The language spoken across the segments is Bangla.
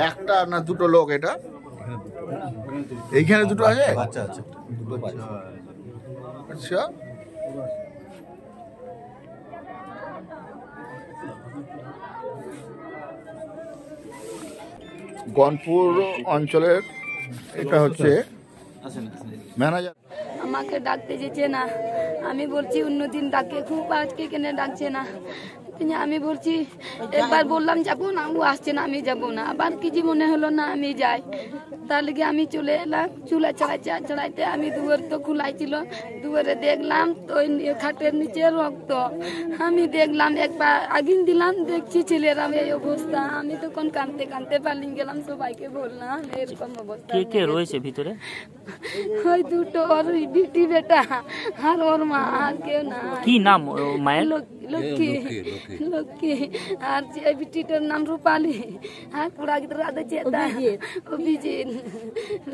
একটা না দুটো লোক, এটা এইখানে দুটো আছে, বাচ্চা আছে, দুটো বাচ্চা। আচ্ছা, গনপুর অঞ্চলের এটা হচ্ছে ম্যানেজার। আমাকে ডাকতে যেছে না, আমি বলছি অন্যদিন ডাকে খুব, আজকে কেন ডাকছে না। আমি বলছি, একবার বললাম যাবো না, ও আসছে না, আমি যাবো না। আবার কিছু মনে হলো না, আমি যাই। তার লেগে আমি চলে এলাম। চুলা চড়াইতে আমি দুয়ার তো খোলাই ছিল, দুয়ারে দেখলাম তো খাটের নিচে রক্ত। আমি দেখলাম, একবার আগুন দিলাম, দেখছি ছেলেরা এই অবস্থা। আমি তখন কাঁদতে কাঁদতে পালিয়ে গেলাম, সবাইকে বললাম এরকম অবস্থা। কে কে রয়েছে ভিতরে? ওই দুটো, ওর বিটি বেটা আর ওর মা, আর কেউ না। কি নাম মায়ের? লক্ষ্মী। লক্ষ্মী। আর যে বিটিটার নাম রূপালী। আর পুরা গিদ্রা চেতা অভিজিৎ।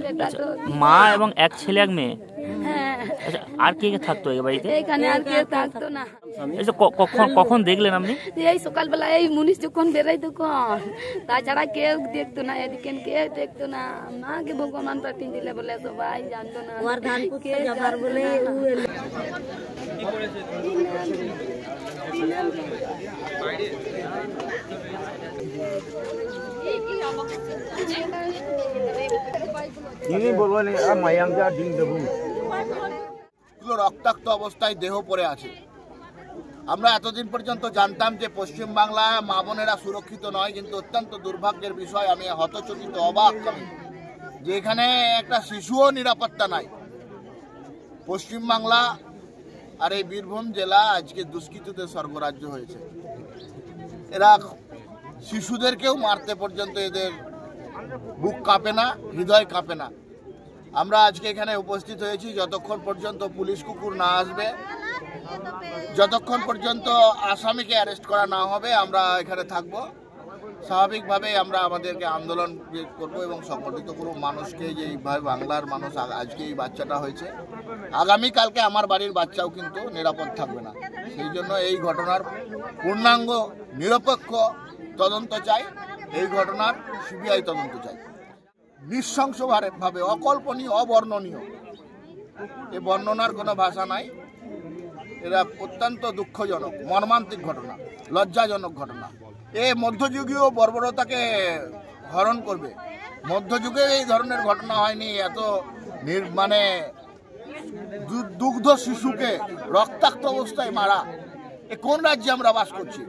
বেটা তো মা এবং এক ছেলে এক মেয়ে। হ্যাঁ। আচ্ছা, আর কে কে থাকতো এই বাড়িতে? এখানে আর কেউ থাকতো না। কখন দেখলেন আপনি? এই সকালবেলা এই মুনিশ যখন বেরোয় তখন, তাছাড়া কেউ দেখতো না, এদিকে কেউ দেখতো না। মাকে ভগবান পাঠিয়ে দিলে বলে সবাই জানতো না। কে যাবার বলে রক্তাক্ত অবস্থায় দেহ পড়ে আছে। আমরা এতদিন পর্যন্ত জানতাম যে পশ্চিম বাংলায় মা বোনেরা সুরক্ষিত নয়, কিন্তু অত্যন্ত দুর্ভাগ্যের বিষয়, আমি হতচকিত, অবাক আমি যে এখানে একটা শিশুও নিরাপত্তা নাই। পশ্চিম বাংলা আর এই বীরভূম জেলা আজকে দুষ্কৃতীদের স্বর্গরাজ্য হয়েছে। এরা শিশুদেরকেও মারতে পর্যন্ত এদের বুক কাঁপে না, হৃদয় কাঁপে না। আমরা আজকে এখানে উপস্থিত হয়েছি, যতক্ষণ পর্যন্ত পুলিশ কুকুর না আসবে, যতক্ষণ পর্যন্ত আসামিকে অ্যারেস্ট করা না হবে, আমরা এখানে থাকব। স্বাভাবিকভাবে আমরা আমাদেরকে আন্দোলন করব এবং সংগঠিত করব মানুষকে, যে এইভাবে বাংলার মানুষ আজকে এই বাচ্চাটা হয়েছে, আগামীকালকে আমার বাড়ির বাচ্চাও কিন্তু নিরাপদ থাকবে না। সেই জন্য এই ঘটনার পূর্ণাঙ্গ নিরপেক্ষ তদন্ত চাই, এই ঘটনার সিবিআই তদন্ত চাই। নৃশংসভাবে অকল্পনীয়, অবর্ণনীয়, এ বর্ণনার কোনো ভাষা নাই। এরা অত্যন্ত দুঃখজনক, মর্মান্তিক ঘটনা, লজ্জাজনক ঘটনা। এ মধ্যযুগীয় বর্বরতাকে হরণ করবে। মধ্যযুগে এই ধরনের ঘটনা হয়নি, এত মানে দুগ্ধ শিশুকে রক্তাক্ত অবস্থায় মারা। এ কোন রাজ্যে আমরা বাস করছি?